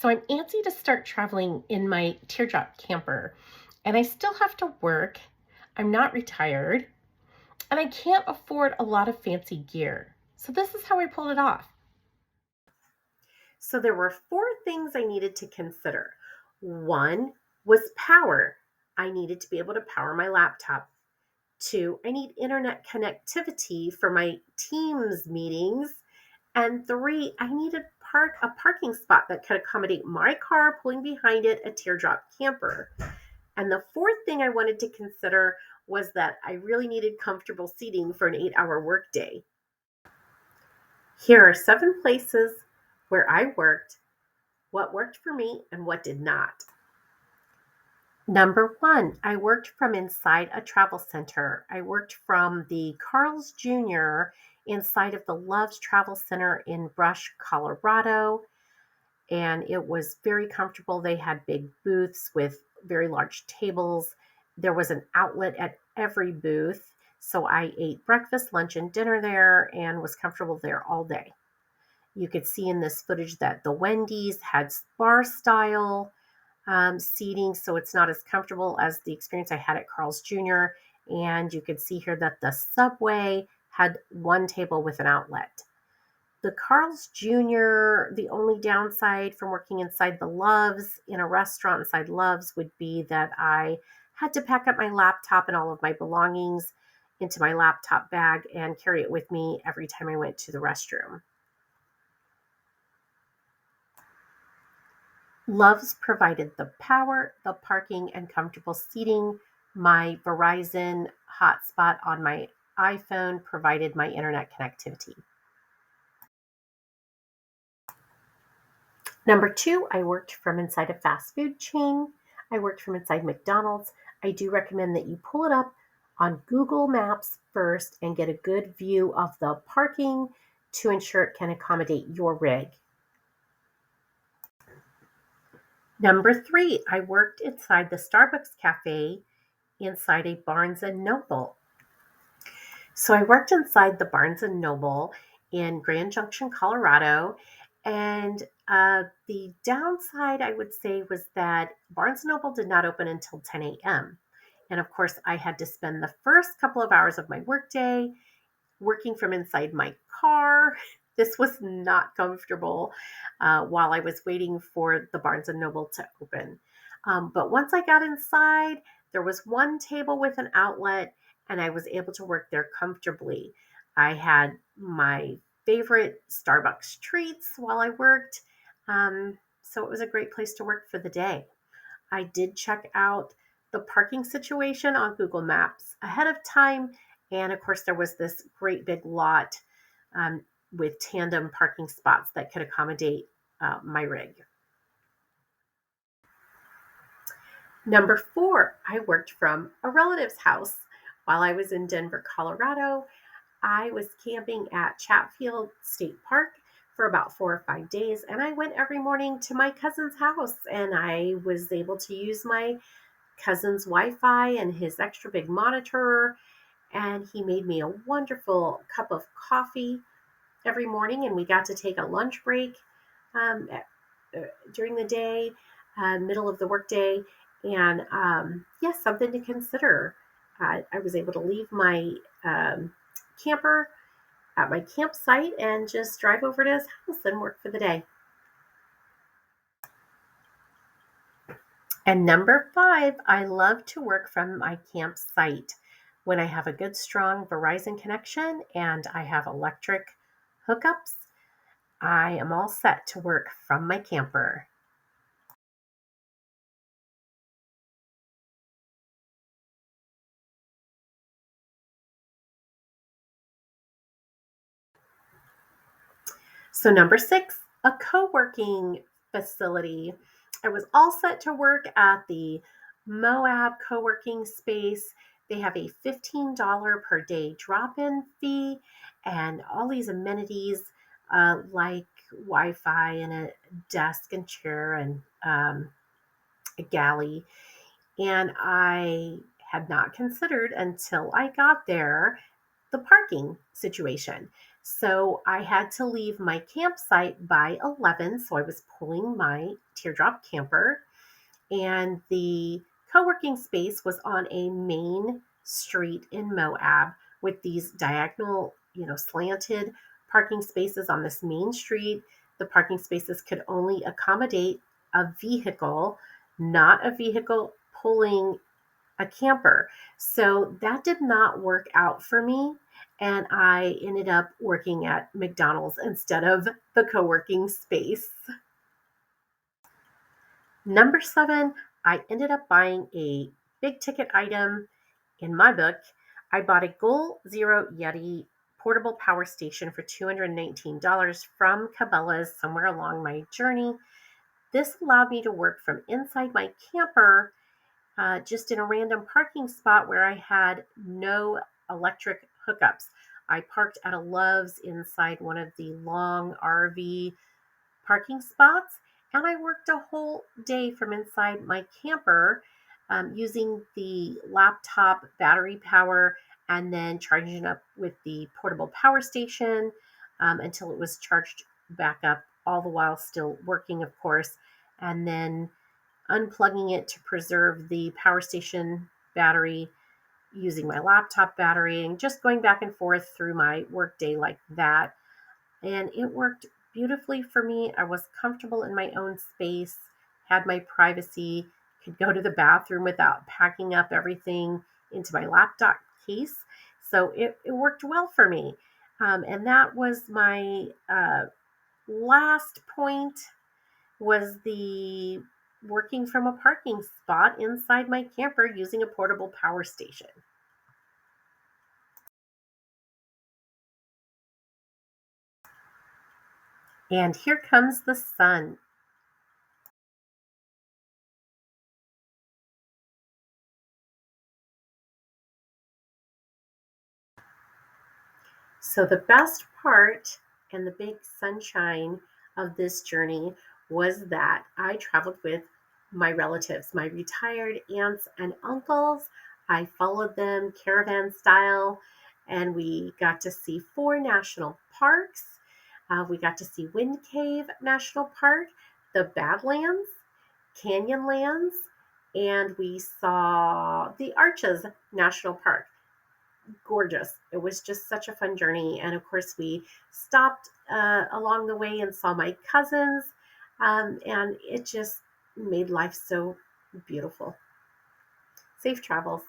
So I'm antsy to start traveling in my teardrop camper, and I still have to work. I'm not retired, and I can't afford a lot of fancy gear. So this is how I pulled it off. So there were four things I needed to consider. One was power. I needed to be able to power my laptop. Two, I need internet connectivity for my Teams meetings. And three, I needed a parking spot that could accommodate my car pulling behind it, a teardrop camper. And the fourth thing I wanted to consider was that I really needed comfortable seating for an 8-hour workday. Here are 7 places where I worked, what worked for me, and what did not. Number one, I worked from inside a travel center. I worked from the Carl's Jr. inside of the Love's Travel Center in Brush, Colorado. And it was very comfortable. They had big booths with very large tables. There was an outlet at every booth. So I ate breakfast, lunch, and dinner there and was comfortable there all day. You could see in this footage that the Wendy's had bar style seating, so it's not as comfortable as the experience I had at Carl's Jr. And you could see here that the Subway had one table with an outlet. The Carl's Jr., the only downside from working inside the Loves, in a restaurant inside Loves, would be that I had to pack up my laptop and all of my belongings into my laptop bag and carry it with me every time I went to the restroom. Love's provided the power, the parking, and comfortable seating. My Verizon hotspot on my iPhone provided my internet connectivity. Number two, I worked from inside a fast food chain. I worked from inside McDonald's. I do recommend that you pull it up on Google Maps first and get a good view of the parking to ensure it can accommodate your rig. Number three, I worked inside the Starbucks cafe inside a Barnes and Noble. So I worked inside the Barnes and Noble in Grand Junction, Colorado, and the downside I would say was that Barnes and Noble did not open until 10 a.m. And of course, I had to spend the first couple of hours of my workday working from inside my car. This was not comfortable while I was waiting for the Barnes and Noble to open. But once I got inside, there was one table with an outlet, and I was able to work there comfortably. I had my favorite Starbucks treats while I worked. So it was a great place to work for the day. I did check out the parking situation on Google Maps ahead of time. And of course, there was this great big lot with tandem parking spots that could accommodate my rig. Number four, I worked from a relative's house. While I was in Denver, Colorado, I was camping at Chatfield State Park for about 4 or 5 days, and I went every morning to my cousin's house, and I was able to use my cousin's Wi-Fi and his extra big monitor, and he made me a wonderful cup of coffee every morning, and we got to take a lunch break um, during the day, middle of the workday, and yes, something to consider. I was able to leave my camper at my campsite and just drive over to his house and work for the day. And number five, I love to work from my campsite when I have a good, strong Verizon connection and I have electric hookups. I am all set to work from my camper. So, number six, a co working facility. I was all set to work at the Moab co working space. They have a $15 per day drop in fee and all these amenities like Wi Fi and a desk and chair and a galley. And I had not considered until I got there the parking situation. So I had to leave my campsite by 11. So I was pulling my teardrop camper, and the co working space was on a main street in Moab with these diagonal, slanted parking spaces on this main street. The parking spaces could only accommodate a vehicle, not a vehicle pulling a camper. So that did not work out for me. And I ended up working at McDonald's instead of the co working space. Number seven, I ended up buying a big ticket item in my book. I bought a Goal Zero Yeti portable power station for $219 from Cabela's somewhere along my journey. This allowed me to work from inside my camper, just in a random parking spot where I had no electric hookups. I parked at a Love's inside one of the long RV parking spots, and I worked a whole day from inside my camper, using the laptop battery power and then charging it up with the portable power station, until it was charged back up, all the while still working, of course, and then unplugging it to preserve the power station battery using my laptop battery, and just going back and forth through my workday like that. And it worked beautifully for me. I was comfortable in my own space, had my privacy, could go to the bathroom without packing up everything into my laptop case. So it worked well for me. And that was my last point, was the working from a parking spot inside my camper using a portable power station. And here comes the sun. So, the best part and the big sunshine of this journey was that I traveled with my relatives, my retired aunts and uncles. I followed them caravan style, and we got to see four national parks. We got to see Wind Cave National Park, the Badlands, Canyonlands, and we saw the Arches National Park. Gorgeous. It was just such a fun journey. And of course, we stopped along the way and saw my cousins, and it just made life so beautiful. Safe travels.